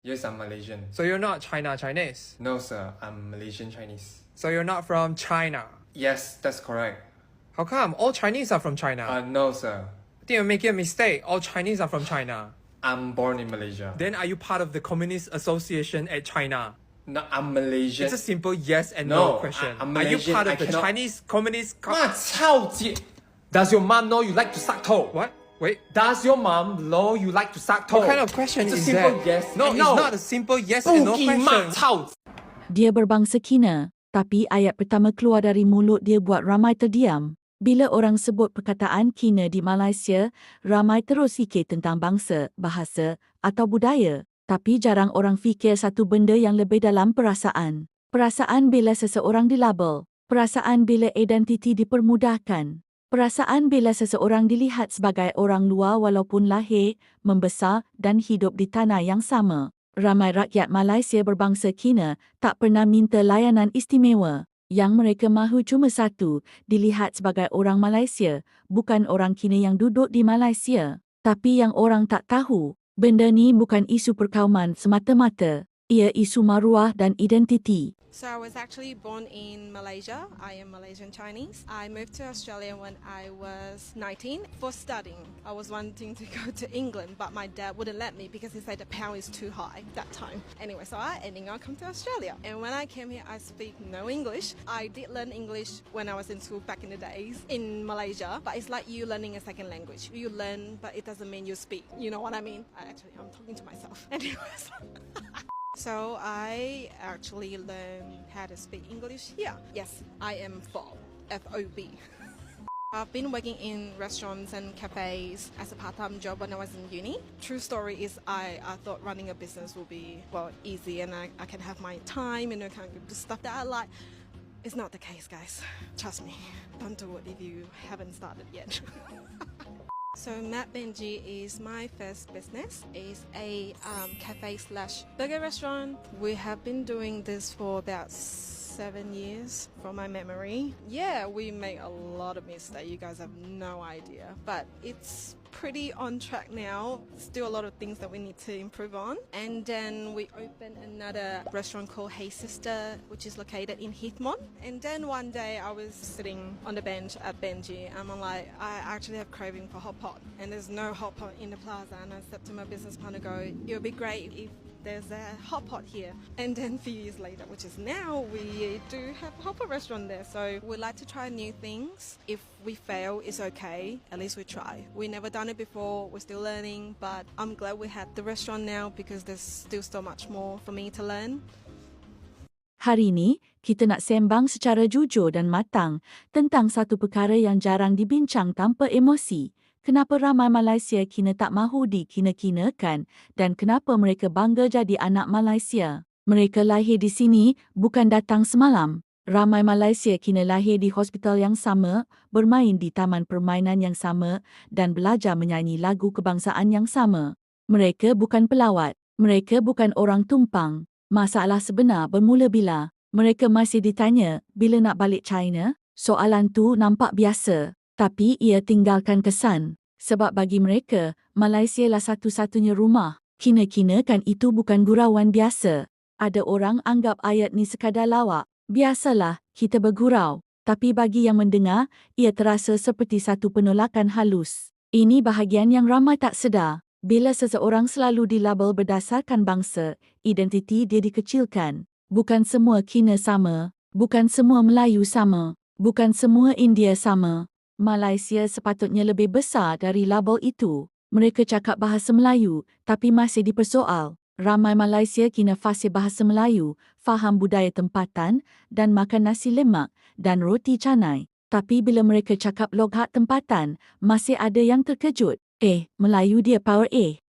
Yes, I'm Malaysian. So you're not China Chinese? No, sir, I'm Malaysian Chinese. So you're not from China? Yes, that's correct. How come? All Chinese are from China. No, sir. I think you're making a mistake. All Chinese are from China. I'm born in Malaysia. Then are you part of the Communist Association at China? No, I'm Malaysian. It's a simple yes and No, no question. I'm Are you Malaysian, part of I the cannot- Chinese Communist... Does your mom know you like to suck toe? What? Wait. Does your mom know you like to suck toe? What kind of question It's is a simple that? yes No, and it's no. not a simple yes and no question. Dia berbangsa Kina, tapi ayat pertama keluar dari mulut dia buat ramai terdiam. Bila orang sebut perkataan Kina di Malaysia, ramai terus fikir tentang bangsa, bahasa atau budaya. Tapi jarang orang fikir satu benda yang lebih dalam perasaan. Perasaan bila seseorang dilabel. Perasaan bila identiti dipermudahkan. Perasaan bila seseorang dilihat sebagai orang luar walaupun lahir, membesar dan hidup di tanah yang sama. Ramai rakyat Malaysia berbangsa Kina tak pernah minta layanan istimewa. Yang mereka mahu cuma satu, dilihat sebagai orang Malaysia, bukan orang Kina yang duduk di Malaysia. Tapi yang orang tak tahu, benda ni bukan isu perkauman semata-mata. Ia isu maruah dan identiti. So I was actually born in Malaysia. I am Malaysian Chinese. I moved to Australia when I was 19 for studying. I was wanting to go to England, but my dad wouldn't let me because he said the pound is too high that time. Anyway, so I ended up come to Australia. And when I came here, I speak no English. I did learn English when I was in school back in the days in Malaysia, but it's like you learning a second language. You learn, but it doesn't mean you speak. You know what I mean? I'm talking to myself. Anyways. So I actually learned how to speak English here. Yes, I am FOB, F-O-B. I've been working in restaurants and cafes as a part-time job when I was in uni. True story is I thought running a business would be, easy and I can have my time, kind of do stuff that I like. It's not the case, guys. Trust me. Don't do it if you haven't started yet. So Mat Benji is my first business. It's a cafe/burger restaurant. We have been doing this for about 7 years from my memory. Yeah, we make a lot of mistakes. You guys have no idea. But it's pretty on track now. Still a lot of things that we need to improve on. And then we opened another restaurant called Hey Sister, which is located in Heathmont. And then one day I was sitting on the bench at Benji and I'm like, I actually have craving for hot pot. And there's no hot pot in the plaza. And I said to my business partner, it would be great if there's a hot pot here. And then a few years later, which is now, we do have a hot pot restaurant there. So we like to try new things. If we fail, it's okay. At least we try. We never done it before. We're still learning. But I'm glad we had the restaurant now because there's still so much more for me to learn. Hari ini, kita nak sembang secara jujur dan matang tentang satu perkara yang jarang dibincang tanpa emosi. Kenapa ramai Malaysia Kina tak mahu dikina-kinakan dan kenapa mereka bangga jadi anak Malaysia? Mereka lahir di sini, bukan datang semalam. Ramai Malaysia Kina lahir di hospital yang sama, bermain di taman permainan yang sama dan belajar menyanyi lagu kebangsaan yang sama. Mereka bukan pelawat. Mereka bukan orang tumpang. Masalah sebenar bermula bila mereka masih ditanya bila nak balik China. Soalan tu nampak biasa. Tapi ia tinggalkan kesan. Sebab bagi mereka, Malaysia lah satu-satunya rumah. Kina-kinakan itu bukan gurauan biasa. Ada orang anggap ayat ni sekadar lawak. Biasalah, kita bergurau. Tapi bagi yang mendengar, ia terasa seperti satu penolakan halus. Ini bahagian yang ramai tak sedar. Bila seseorang selalu dilabel berdasarkan bangsa, identiti dia dikecilkan. Bukan semua Kina sama. Bukan semua Melayu sama. Bukan semua India sama. Malaysia sepatutnya lebih besar dari label itu. Mereka cakap bahasa Melayu, tapi masih dipersoal. Ramai Malaysia Kina fasih bahasa Melayu, faham budaya tempatan dan makan nasi lemak dan roti canai. Tapi bila mereka cakap loghat tempatan, masih ada yang terkejut. Melayu dia power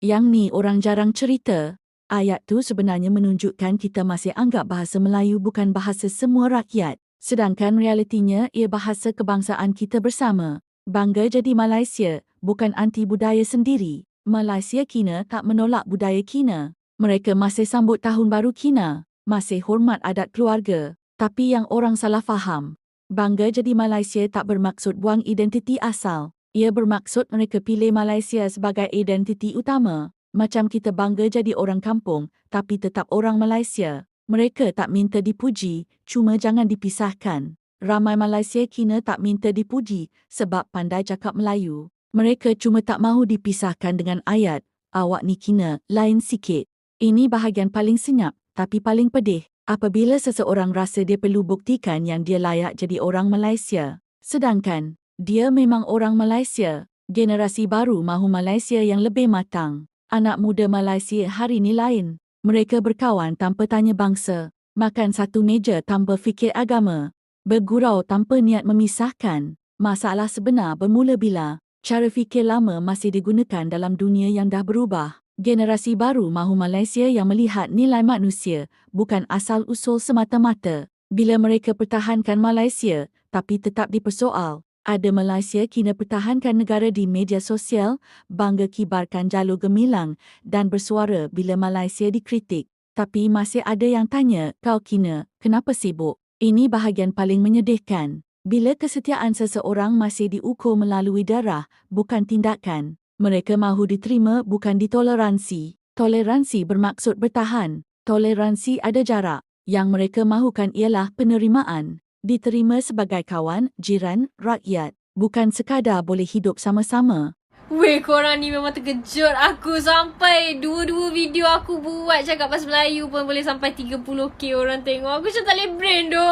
Yang ni orang jarang cerita. Ayat tu sebenarnya menunjukkan kita masih anggap bahasa Melayu bukan bahasa semua rakyat. Sedangkan realitinya ia bahasa kebangsaan kita bersama. Bangga jadi Malaysia, bukan anti budaya sendiri. Malaysia Kina tak menolak budaya Kina. Mereka masih sambut Tahun Baru Kina. Masih hormat adat keluarga. Tapi yang orang salah faham. Bangga jadi Malaysia tak bermaksud buang identiti asal. Ia bermaksud mereka pilih Malaysia sebagai identiti utama. Macam kita bangga jadi orang kampung, tapi tetap orang Malaysia. Mereka tak minta dipuji, cuma jangan dipisahkan. Ramai Malaysia kini tak minta dipuji sebab pandai cakap Melayu. Mereka cuma tak mahu dipisahkan dengan ayat, awak ni kina lain sikit. Ini bahagian paling senyap, tapi paling pedih. Apabila seseorang rasa dia perlu buktikan yang dia layak jadi orang Malaysia. Sedangkan, dia memang orang Malaysia. Generasi baru mahu Malaysia yang lebih matang. Anak muda Malaysia hari ini lain. Mereka berkawan tanpa tanya bangsa. Makan satu meja tanpa fikir agama. Bergurau tanpa niat memisahkan. Masalah sebenar bermula bila cara fikir lama masih digunakan dalam dunia yang dah berubah. Generasi baru mahu Malaysia yang melihat nilai manusia, bukan asal-usul semata-mata. Bila mereka pertahankan Malaysia, tapi tetap dipersoal. Ada Malaysia kini pertahankan negara di media sosial, bangga kibarkan jalur gemilang dan bersuara bila Malaysia dikritik. Tapi masih ada yang tanya, kau kini, kenapa sibuk? Ini bahagian paling menyedihkan. Bila kesetiaan seseorang masih diukur melalui darah, bukan tindakan. Mereka mahu diterima bukan ditoleransi. Toleransi bermaksud bertahan. Toleransi ada jarak. Yang mereka mahukan ialah penerimaan. Diterima sebagai kawan, jiran, rakyat. Bukan sekadar boleh hidup sama-sama. Weh, korang ni memang terkejut aku sampai dua-dua video aku buat cakap bahasa Melayu pun boleh sampai 30k orang tengok. Aku macam tak boleh brain tu.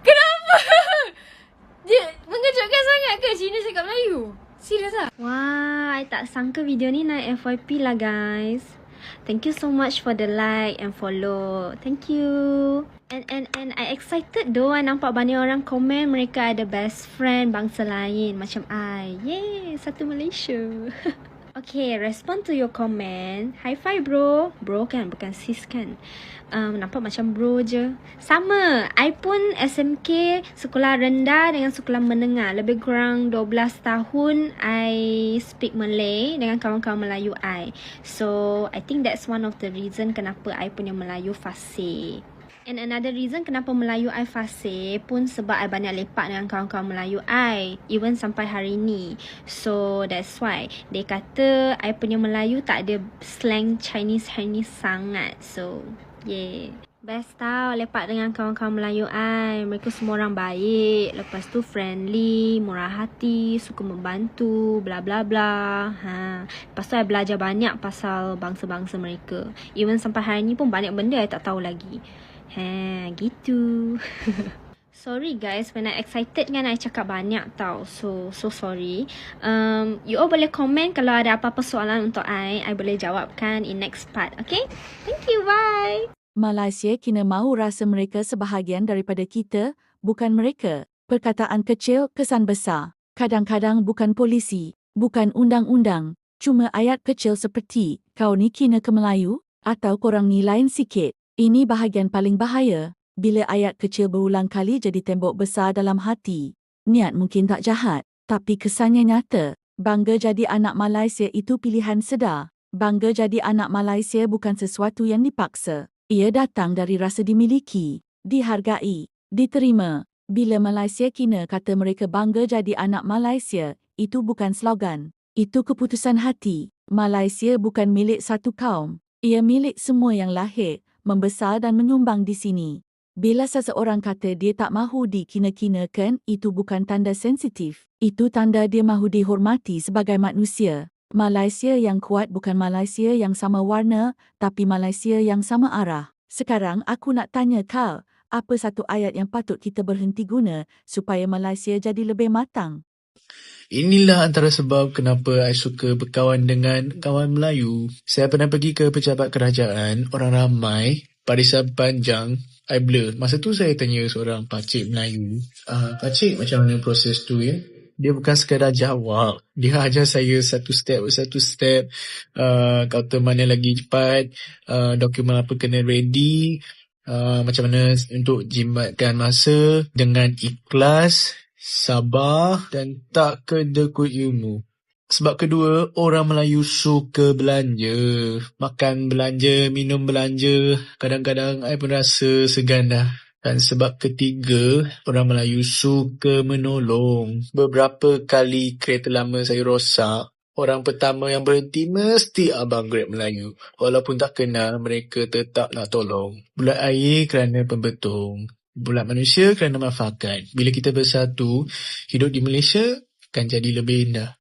Kenapa? Dia mengejutkan sangat ke Cina cakap Melayu? Serius lah? Wah, I tak sangka video ni naik FYP lah guys. Thank you so much for the like and follow. Thank you. And I excited though. I nampak banyak orang komen mereka ada best friend bangsa lain macam I. Yay, satu Malaysia. Okay, respond to your comment. High five bro. Bro kan, bukan sis kan. Nampak macam bro je. Sama, I pun SMK sekolah rendah dengan sekolah menengah. Lebih kurang 12 tahun I speak Malay dengan kawan-kawan Melayu I. So, I think that's one of the reason kenapa I punya Melayu fasih. And another reason kenapa Melayu I fasih pun sebab I banyak lepak dengan kawan-kawan Melayu I. Even sampai hari ni. So that's why dia kata I punya Melayu tak ada slang Chinese sangat. So yeah. Best tau lepak dengan kawan-kawan Melayu I. Mereka semua orang baik. Lepas tu friendly, murah hati, suka membantu, bla bla bla. Lepas tu I belajar banyak pasal bangsa-bangsa mereka. Even sampai hari ni pun banyak benda I tak tahu lagi. Gitu. Sorry guys, when I excited kan I cakap banyak tau. So sorry. You all boleh komen kalau ada apa-apa soalan untuk I boleh jawabkan in next part. Okay? Thank you, bye. Malaysia kini mahu rasa mereka sebahagian daripada kita, bukan mereka. Perkataan kecil kesan besar. Kadang-kadang bukan polisi, bukan undang-undang. Cuma ayat kecil seperti, kau ni kina ke Melayu? Atau korang ni lain sikit. Ini bahagian paling bahaya, bila ayat kecil berulang kali jadi tembok besar dalam hati. Niat mungkin tak jahat, tapi kesannya nyata. Bangga jadi anak Malaysia itu pilihan sedar. Bangga jadi anak Malaysia bukan sesuatu yang dipaksa. Ia datang dari rasa dimiliki, dihargai, diterima. Bila Malaysia kini kata mereka bangga jadi anak Malaysia, itu bukan slogan. Itu keputusan hati. Malaysia bukan milik satu kaum. Ia milik semua yang lahir, membesar dan menyumbang di sini. Bila seseorang kata dia tak mahu dikina-kinakan, itu bukan tanda sensitif. Itu tanda dia mahu dihormati sebagai manusia. Malaysia yang kuat bukan Malaysia yang sama warna, tapi Malaysia yang sama arah. Sekarang aku nak tanya kau, apa satu ayat yang patut kita berhenti guna supaya Malaysia jadi lebih matang? Inilah antara sebab kenapa I suka berkawan dengan kawan Melayu. Saya pernah pergi ke pejabat kerajaan, orang ramai, barisan panjang, I blur. Masa tu saya tanya seorang pakcik Melayu, pakcik macam mana proses tu ya? Dia bukan sekadar jawab, dia ajar saya satu step, kaunter mana lagi cepat, dokumen apa kena ready, macam mana untuk jimatkan masa dengan ikhlas, sabar dan tak kedekut ilmu. Sebab kedua, orang Melayu suka belanja. Makan belanja, minum belanja. Kadang-kadang I pun rasa segan dah. Dan sebab ketiga, orang Melayu suka menolong. Beberapa kali kereta lama saya rosak, Orang pertama yang berhenti mesti Abang Grab Melayu. Walaupun tak kenal, mereka tetap nak tolong. Bulat air kerana pembetung. Bulat manusia kerana manfaat. Bila kita bersatu, hidup di Malaysia akan jadi lebih indah.